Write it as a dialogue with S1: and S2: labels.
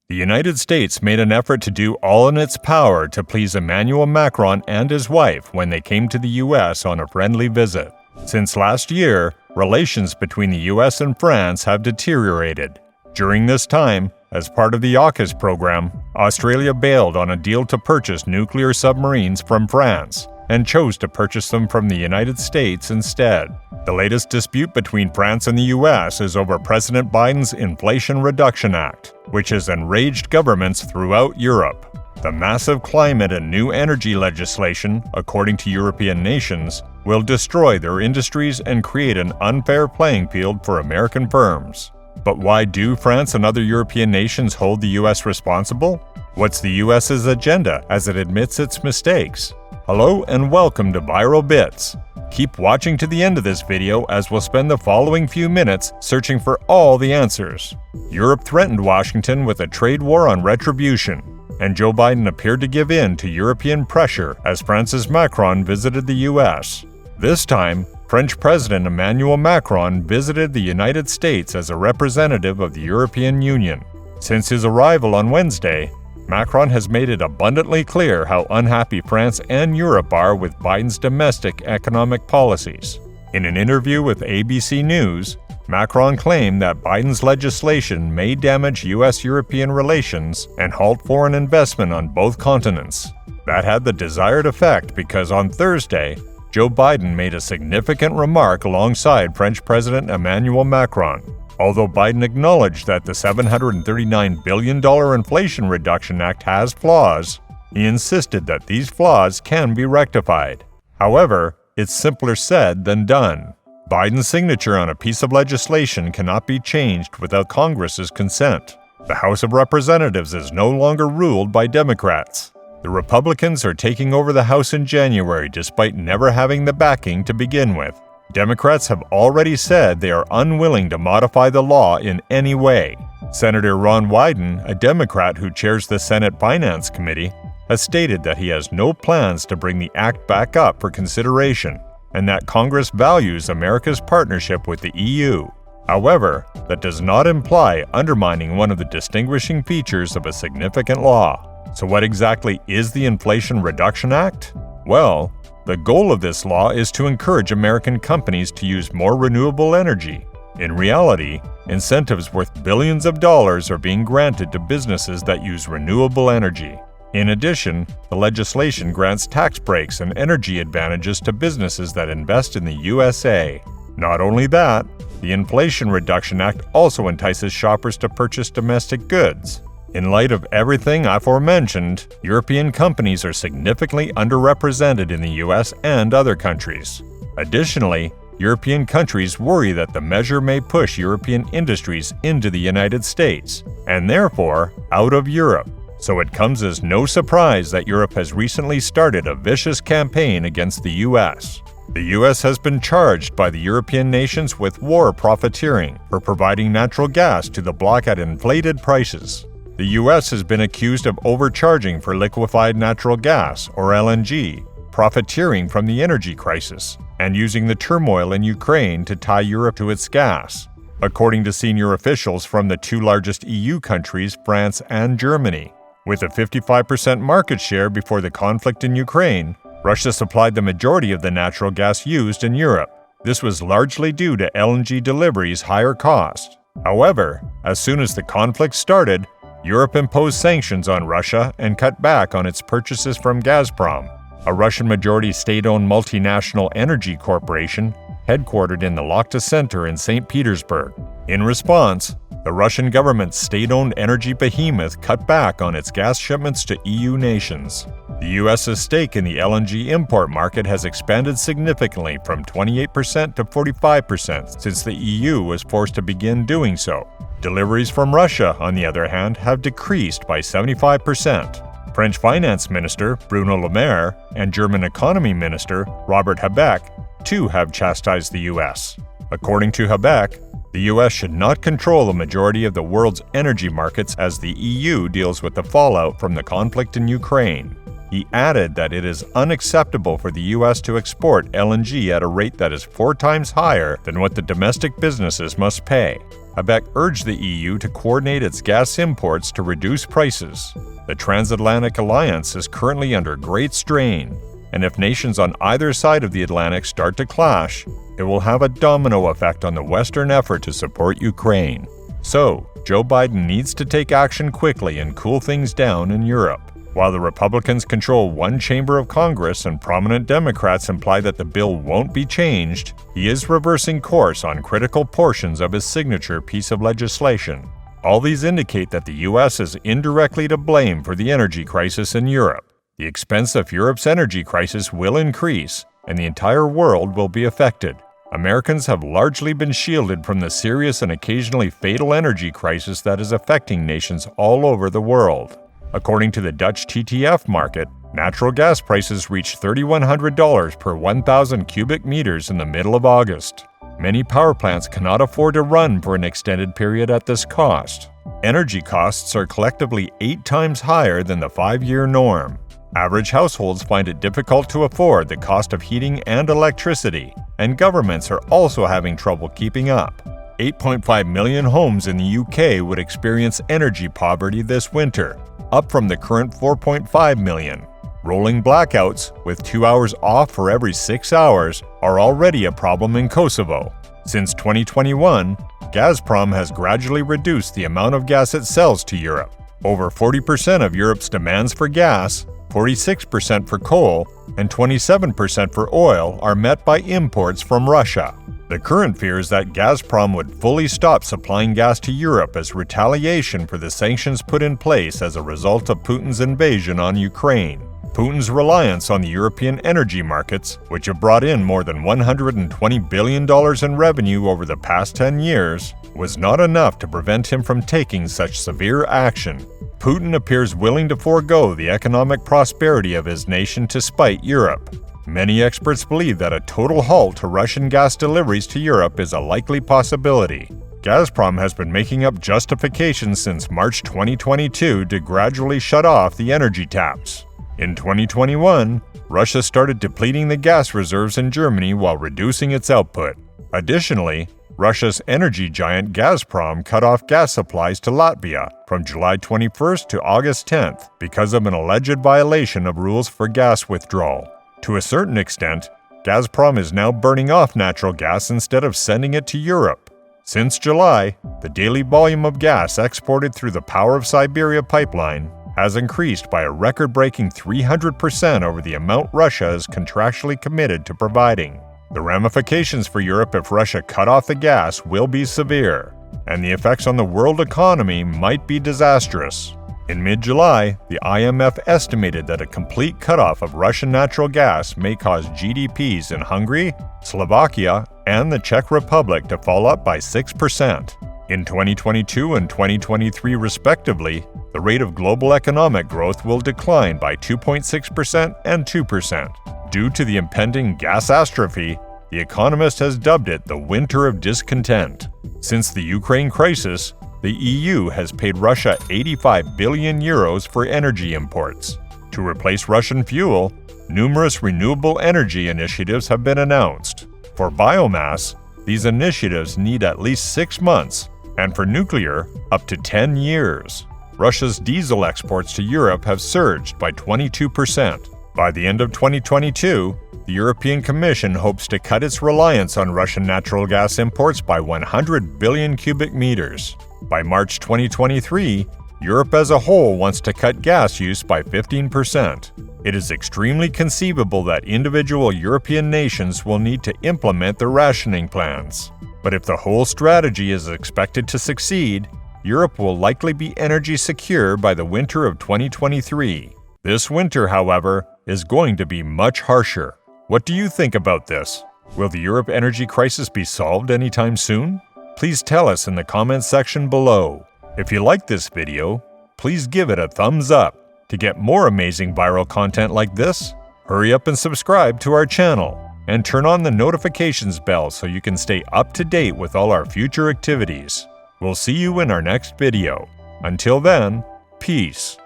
S1: The United States made an effort to do all in its power to please Emmanuel Macron and his wife when they came to the U.S. on a friendly visit. Since last year, relations between the U.S. and France have deteriorated. During this time, as part of the AUKUS program, Australia bailed on a deal to purchase nuclear submarines from France and chose to purchase them from the United States instead. The latest dispute between France and the U.S. is over President Biden's Inflation Reduction Act, which has enraged governments throughout Europe. The massive climate and new energy legislation, according to European nations, will destroy their industries and create an unfair playing field for American firms. But why do France and other European nations hold the U.S. responsible? What's the U.S.'s agenda as it admits its mistakes? Hello and welcome to Viral Bits. Keep watching to the end of this video as we'll spend the following few minutes searching for all the answers. Europe threatened Washington with a trade war on retribution, and Joe Biden appeared to give in to European pressure as France's Macron visited the U.S. This time, French President Emmanuel Macron visited the United States as a representative of the European Union. Since his arrival on Wednesday, Macron has made it abundantly clear how unhappy France and Europe are with Biden's domestic economic policies. In an interview with ABC News, Macron claimed that Biden's legislation may damage U.S.-European relations and halt foreign investment on both continents. That had the desired effect because on Thursday, Joe Biden made a significant remark alongside French President Emmanuel Macron. Although Biden acknowledged that the $739 billion Inflation Reduction Act has flaws, he insisted that these flaws can be rectified. However, it's simpler said than done. Biden's signature on a piece of legislation cannot be changed without Congress's consent. The House of Representatives is no longer ruled by Democrats. The Republicans are taking over the House in January despite never having the backing to begin with. Democrats have already said they are unwilling to modify the law in any way. Senator Ron Wyden, a Democrat who chairs the Senate Finance Committee, has stated that he has no plans to bring the act back up for consideration and that Congress values America's partnership with the EU. However, that does not imply undermining one of the distinguishing features of a significant law. So what exactly is the Inflation Reduction Act? Well, the goal of this law is to encourage American companies to use more renewable energy. In reality, incentives worth billions of dollars are being granted to businesses that use renewable energy. In addition, the legislation grants tax breaks and energy advantages to businesses that invest in the USA. Not only that, the Inflation Reduction Act also entices shoppers to purchase domestic goods. In light of everything aforementioned, European companies are significantly underrepresented in the U.S. and other countries. Additionally, European countries worry that the measure may push European industries into the United States, and therefore out of Europe. So it comes as no surprise that Europe has recently started a vicious campaign against the U.S. The U.S. has been charged by the European nations with war profiteering for providing natural gas to the bloc at inflated prices. The U.S. has been accused of overcharging for liquefied natural gas, or LNG, profiteering from the energy crisis, and using the turmoil in Ukraine to tie Europe to its gas. According to senior officials from the two largest EU countries, France and Germany, with a 55% market share before the conflict in Ukraine, Russia supplied the majority of the natural gas used in Europe. This was largely due to LNG deliveries' higher cost. However, as soon as the conflict started, Europe imposed sanctions on Russia and cut back on its purchases from Gazprom, a Russian-majority state-owned multinational energy corporation headquartered in the Lokta Center in St. Petersburg. In response, the Russian government's state-owned energy behemoth cut back on its gas shipments to EU nations. The U.S.'s stake in the LNG import market has expanded significantly from 28% to 45% since the EU was forced to begin doing so. Deliveries from Russia, on the other hand, have decreased by 75%. French Finance Minister Bruno Le Maire and German Economy Minister Robert Habeck, too, have chastised the U.S. According to Habeck, the U.S. should not control the majority of the world's energy markets as the EU deals with the fallout from the conflict in Ukraine. He added that it is unacceptable for the U.S. to export LNG at a rate that is 4 times higher than what the domestic businesses must pay. AUKUS urged the EU to coordinate its gas imports to reduce prices. The transatlantic alliance is currently under great strain, and if nations on either side of the Atlantic start to clash, it will have a domino effect on the Western effort to support Ukraine. So, Joe Biden needs to take action quickly and cool things down in Europe. While the Republicans control one chamber of Congress and prominent Democrats imply that the bill won't be changed, he is reversing course on critical portions of his signature piece of legislation. All these indicate that the U.S. is indirectly to blame for the energy crisis in Europe. The expense of Europe's energy crisis will increase, and the entire world will be affected. Americans have largely been shielded from the serious and occasionally fatal energy crisis that is affecting nations all over the world. According to the Dutch TTF market, natural gas prices reached $3,100 per 1,000 cubic meters in the middle of August. Many power plants cannot afford to run for an extended period at this cost. Energy costs are collectively 8 times higher than the 5-year norm. Average households find it difficult to afford the cost of heating and electricity, and governments are also having trouble keeping up. 8.5 million homes in the UK would experience energy poverty this winter, up from the current 4.5 million. Rolling blackouts, with 2 hours off for every 6 hours, are already a problem in Kosovo. Since 2021, Gazprom has gradually reduced the amount of gas it sells to Europe. Over 40% of Europe's demands for gas, 46% for coal, and 27% for oil are met by imports from Russia. The current fear is that Gazprom would fully stop supplying gas to Europe as retaliation for the sanctions put in place as a result of Putin's invasion on Ukraine. Putin's reliance on the European energy markets, which have brought in more than $120 billion in revenue over the past 10 years, was not enough to prevent him from taking such severe action. Putin appears willing to forego the economic prosperity of his nation to spite Europe. Many experts believe that a total halt to Russian gas deliveries to Europe is a likely possibility. Gazprom has been making up justifications since March 2022 to gradually shut off the energy taps. In 2021, Russia started depleting the gas reserves in Germany while reducing its output. Additionally, Russia's energy giant Gazprom cut off gas supplies to Latvia from July 21st to August 10th because of an alleged violation of rules for gas withdrawal. To a certain extent, Gazprom is now burning off natural gas instead of sending it to Europe. Since July, the daily volume of gas exported through the Power of Siberia pipeline has increased by a record-breaking 300% over the amount Russia is contractually committed to providing. The ramifications for Europe if Russia cut off the gas will be severe, and the effects on the world economy might be disastrous. In mid-July, the IMF estimated that a complete cutoff of Russian natural gas may cause GDPs in Hungary, Slovakia, and the Czech Republic to fall up by 6%. In 2022 and 2023 respectively, the rate of global economic growth will decline by 2.6% and 2%. Due to the impending gasastrophe, The Economist has dubbed it the winter of discontent. Since the Ukraine crisis, the EU has paid Russia 85 billion euros for energy imports. To replace Russian fuel, numerous renewable energy initiatives have been announced. For biomass, these initiatives need at least 6 months, and for nuclear, up to 10 years. Russia's diesel exports to Europe have surged by 22%. By the end of 2022, the European Commission hopes to cut its reliance on Russian natural gas imports by 100 billion cubic meters. By March 2023, Europe as a whole wants to cut gas use by 15%. It is extremely conceivable that individual European nations will need to implement the rationing plans. But if the whole strategy is expected to succeed, Europe will likely be energy secure by the winter of 2023. This winter, however, is going to be much harsher. What do you think about this? Will the Europe energy crisis be solved anytime soon? Please tell us in the comments section below. If you like this video, please give it a thumbs up. To get more amazing viral content like this, hurry up and subscribe to our channel, and turn on the notifications bell so you can stay up to date with all our future activities. We'll see you in our next video. Until then, peace.